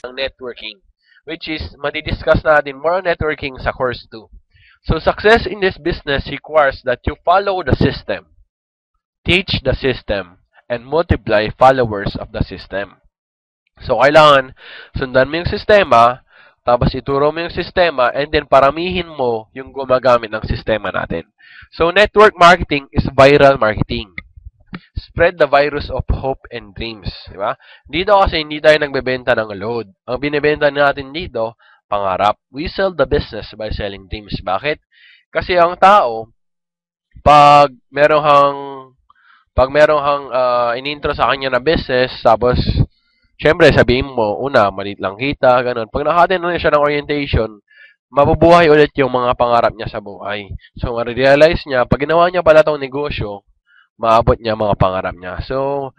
ng networking, which is madidiscuss natin more on networking sa course 2. So, success in this business requires that you follow the system, teach the system, and multiply followers of the system. So, kailangan sundan mo yung sistema, tapos ituro mo yung sistema, and then paramihin mo yung gumagamit ng sistema natin. So, network marketing is viral marketing. Spread the virus of hope and dreams. Di ba? Dito kasi hindi tayo nagbebenta ng load. Ang binibenta natin dito, pangarap. We sell the business by selling dreams. Bakit? Kasi ang tao, pag merong hang in-intro sa kanya na business, tapos syempre sabihin mo, una, maliit lang kita, ganun. Pag nakatin na siya ng orientation, mabubuhay ulit yung mga pangarap niya sa buhay. So, ma-realize niya, pag ginawa niya pala tong negosyo, maabot niya mga pangarap niya. So,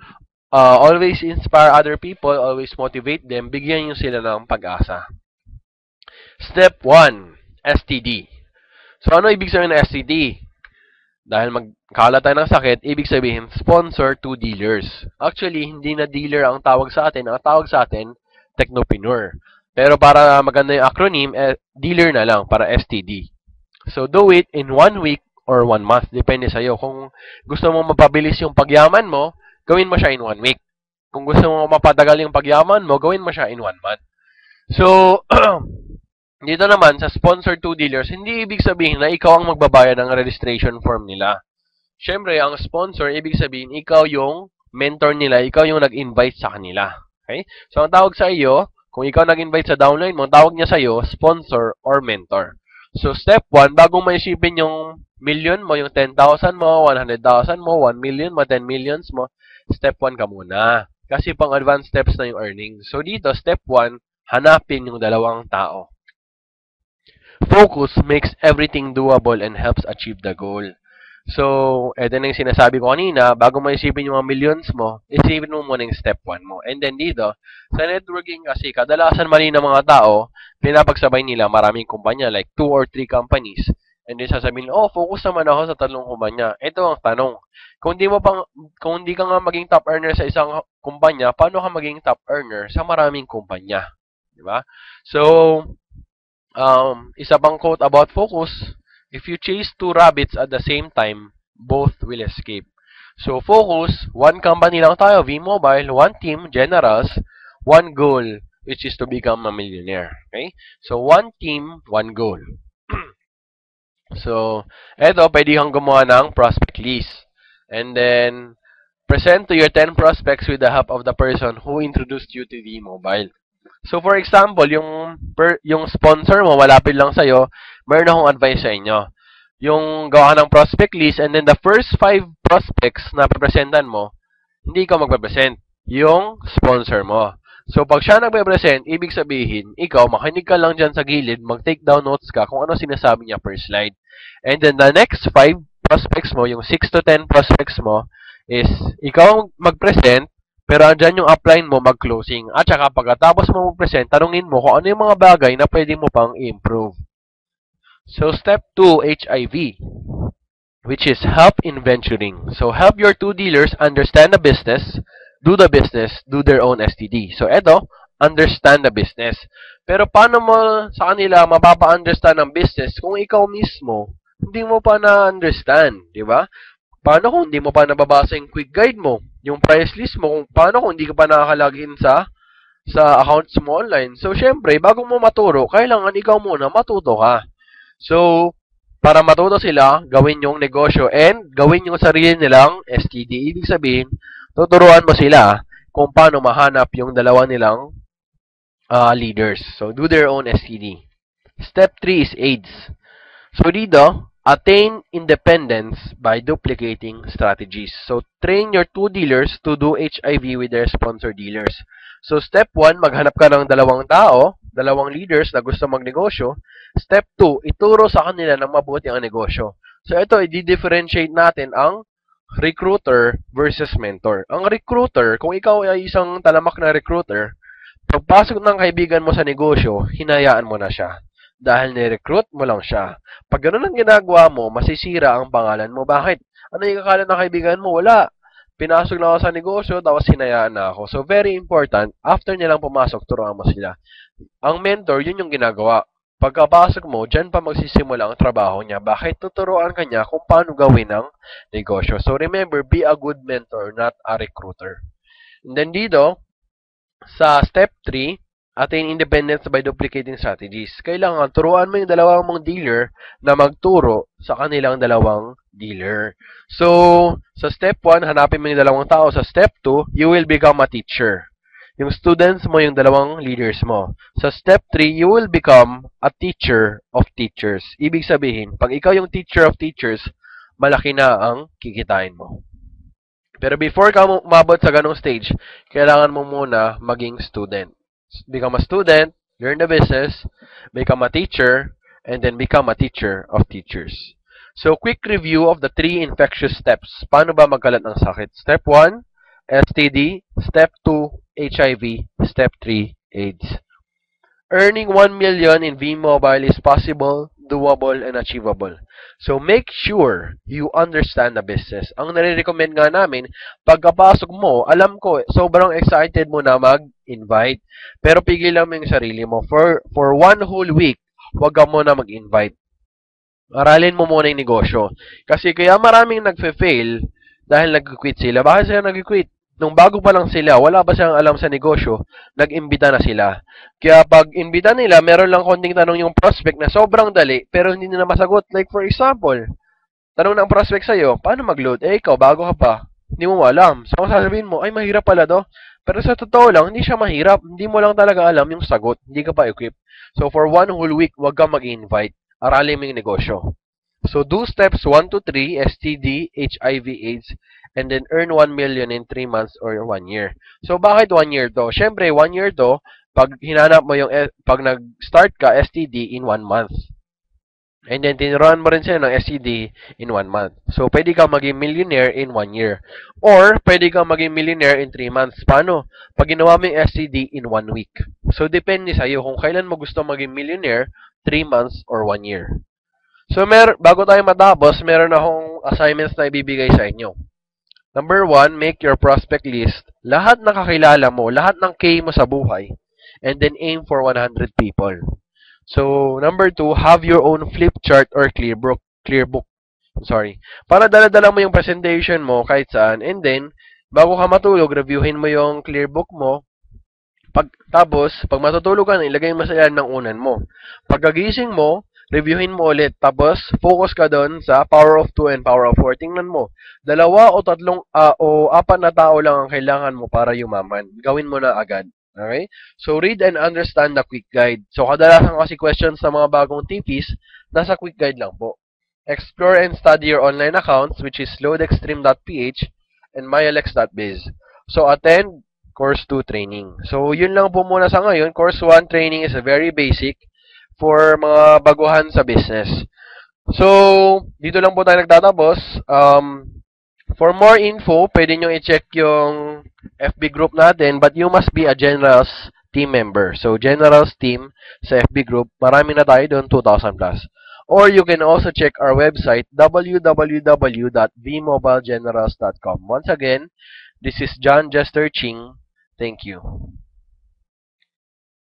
always inspire other people, always motivate them, bigyan niyo sila ng pag-asa. Step 1, STD. So, ano ibig sabihin ng STD? Dahil magkala tayo ng sakit, ibig sabihin, sponsor to dealers. Actually, hindi na dealer ang tawag sa atin. Ang tawag sa atin, technopreneur. Pero para maganda yung acronym, dealer na lang, para STD. So, do it in 1 week or 1 month. Depende sa'yo. Kung gusto mo mapabilis yung pagyaman mo, gawin mo siya in 1 week. Kung gusto mo mapatagal yung pagyaman mo, gawin mo siya in 1 month. So, dito naman, sa sponsor to dealers, hindi ibig sabihin na ikaw ang magbabayad ng registration form nila. Siyempre, ang sponsor, ibig sabihin, ikaw yung mentor nila, ikaw yung nag-invite sa kanila. Okay? So, ang tawag sa iyo, kung ikaw nag-invite sa downline mo, ang tawag niya sa iyo, sponsor or mentor. So, step 1, bago maisipin yung million mo, yung 10,000 mo, 100,000 mo, 1 million mo, 10 millions mo, step 1 ka muna. Kasi pang advanced steps na yung earnings. So, dito, step 1, hanapin yung dalawang tao. Focus makes everything doable and helps achieve the goal. So, eto na yung sinasabi ko kanina, bago mo isipin yung mga millions mo, isipin mo muna yung step 1 mo. And then dito, sa networking kasi, kadalasan mali ng mga tao, pinapagsabay nila maraming kumpanya, like 2 or 3 companies. And then sasabihin, oh, focus naman ako sa 3 kumpanya. Ito ang tanong. Kung hindi ka nga maging top earner sa isang kumpanya, paano ka maging top earner sa maraming kumpanya? Di ba? So, isa pang quote about focus, if you chase 2 rabbits at the same time, both will escape. So, focus, 1 company lang tayo, V-Mobile, 1 team, Generals, 1 goal, which is to become a millionaire. Okay? So, 1 team, 1 goal. So, eto, pwede kang gumawa ng prospect list. And then, present to your 10 prospects with the help of the person who introduced you to V-Mobile. So, for example, yung sponsor mo, malapit lang sa'yo, meron akong advice sa inyo. Yung gawa ng prospect list, and then the first 5 prospects na papresentan mo, hindi ka magpapresent. Yung sponsor mo. So, pag siya nagpe-present, ibig sabihin, ikaw, makinig ka lang dyan sa gilid, mag-take down notes ka kung ano sinasabi niya per slide. And then, the next 5 prospects mo, yung 6 to 10 prospects mo, is ikaw mag-present, pero andyan yung upline mo mag-closing. At saka pagkatapos mo mag-present, tanungin mo kung ano yung mga bagay na pwede mo pang improve. So, step 2, HIV, which is help in venturing. So, help your 2 dealers understand the business, do their own STD. So, eto, understand the business. Pero paano mo sa kanila mapapa-understand ang business kung ikaw mismo hindi mo pa na-understand, di ba? Paano kung hindi mo pa nababasa yung quick guide mo, yung price list mo, kung paano kung hindi ka pa nakaka-login sa accounts mo online. So, syempre, bago mo maturo, kailangan ikaw muna matuto ka. So, para matuto sila, gawin yung negosyo and gawin yung sarili nilang STD. Ibig sabihin, tuturuan mo sila kung paano mahanap yung dalawa nilang leaders. So, do their own STD. Step 3 is AIDS. So, dito, attain independence by duplicating strategies. So, train your 2 dealers to do HIV with their sponsor dealers. So, step 1, maghanap ka ng dalawang tao, dalawang leaders na gusto magnegosyo. Step 2, ituro sa kanila ng mabuti ang negosyo. So, ito, i-differentiate natin ang recruiter versus mentor. Ang recruiter, kung ikaw ay isang talamak na recruiter, pagpasok ng kaibigan mo sa negosyo, hinayaan mo na siya. Dahil ni-recruit mo lang siya. Pag gano'n ang ginagawa mo, masisira ang pangalan mo. Bakit? Ano yung akala ng kaibigan mo? Wala. pinasok na ako sa negosyo, tapos hinayaan na ako. So, very important, after nilang pumasok, turuan mo sila. Ang mentor, yun yung ginagawa. Pagkapasok mo, dyan pa magsisimula ang trabaho niya. Bakit? Tuturuan ka niya kung paano gawin ang negosyo. So, remember, be a good mentor, not a recruiter. And then dito, sa step 3, attain independence by duplicating strategies. Kailangan turuan mo yung dalawang mong dealer na magturo sa kanilang dalawang dealer. So, sa step 1, hanapin mo yung dalawang tao. Sa step 2, you will become a teacher. Yung students mo, yung dalawang leaders mo. Sa step 3, you will become a teacher of teachers. Ibig sabihin, pag ikaw yung teacher of teachers, malaki na ang kikitain mo. Pero before ka umabot sa ganong stage, kailangan mo muna maging student. Become a student, learn the business, become a teacher, and then become a teacher of teachers. So, quick review of the 3 infectious steps. Paano ba magkalat ng sakit? Step 1, STD. Step 2, HIV. Step 3, AIDS. Earning 1 million in V-Mobile is possible, doable, and achievable. So, make sure you understand the business. Ang nare-recommend nga namin, pagkapasok mo, alam ko, sobrang excited mo na mag-invite. Pero pigilan mo yung sarili mo. For 1 whole week, huwag ka muna mag-invite. Aralin mo muna yung negosyo. Kasi kaya maraming nagfe-fail dahil nag-quit sila. Bakit sila nag-quit? Nung bago pa lang sila, wala pa silang alam sa negosyo, nag-imbita na sila. Kaya pag imbita nila, meron lang konting tanong yung prospect na sobrang dali, pero hindi nila masagot. Like for example, tanong ng prospect sa'yo, paano mag-load? Eh ikaw, bago ka pa, hindi mo alam. So sasabihin mo, ay mahirap pala to. Pero sa totoo lang, hindi siya mahirap. Hindi mo lang talaga alam yung sagot. Hindi ka pa equipped. So for 1 whole week, wag kang mag-invite. Aralin mo yung negosyo. So do steps 1 to 3, STD, HIV, AIDS, and then earn 1 million in 3 months or 1 year. So, bakit 1 year to? Siyempre, 1 year to, pag hinanap mo yung, pag nag-start ka, STD in 1 month. And then, tinuruan mo rin sila ng STD in 1 month. So, pwede kang maging millionaire in 1 year. Or, pwede kang maging millionaire in 3 months. Paano? Pag ginawa mo yung STD in 1 week. So, depende sa'yo kung kailan mo gusto maging millionaire, 3 months or 1 year. So, bago tayo matapos, meron akong assignments na ibibigay sa inyo. Number 1, make your prospect list. Lahat ng kakilala mo, lahat ng K mo sa buhay. And then aim for 100 people. So, number 2, have your own flip chart or clear book. Para dala-dala mo yung presentation mo kahit saan. And then, bago ka matulog, reviewin mo yung clear book mo. Tapos, pag matutulog ka na, ilagay mo sa ilan ng unan mo. Pagkagising mo, reviewin mo ulit. Tapos, focus ka doon sa power of 2 and power of 4. Tingnan mo. 2 o 3 o 4 na tao lang ang kailangan mo para yumaman. Gawin mo na agad. Okay? So, read and understand the quick guide. So, kadalasan kasi questions sa mga bagong TPs, nasa quick guide lang po. Explore and study your online accounts, which is loadextreme.ph and myalex.biz. So, attend Course 2 training. So, yun lang po muna sa ngayon. Course 1 training is a very basic for mga baguhan sa business. So, dito lang po tayo nagtatapos. For more info, pwede nyo i-check yung FB group natin, but you must be a Generals team member. So, Generals team sa FB group, marami na tayo doon, 2,000 plus. Or you can also check our website, www.vmobilegenerals.com. Once again, this is John Jester Ching. Thank you.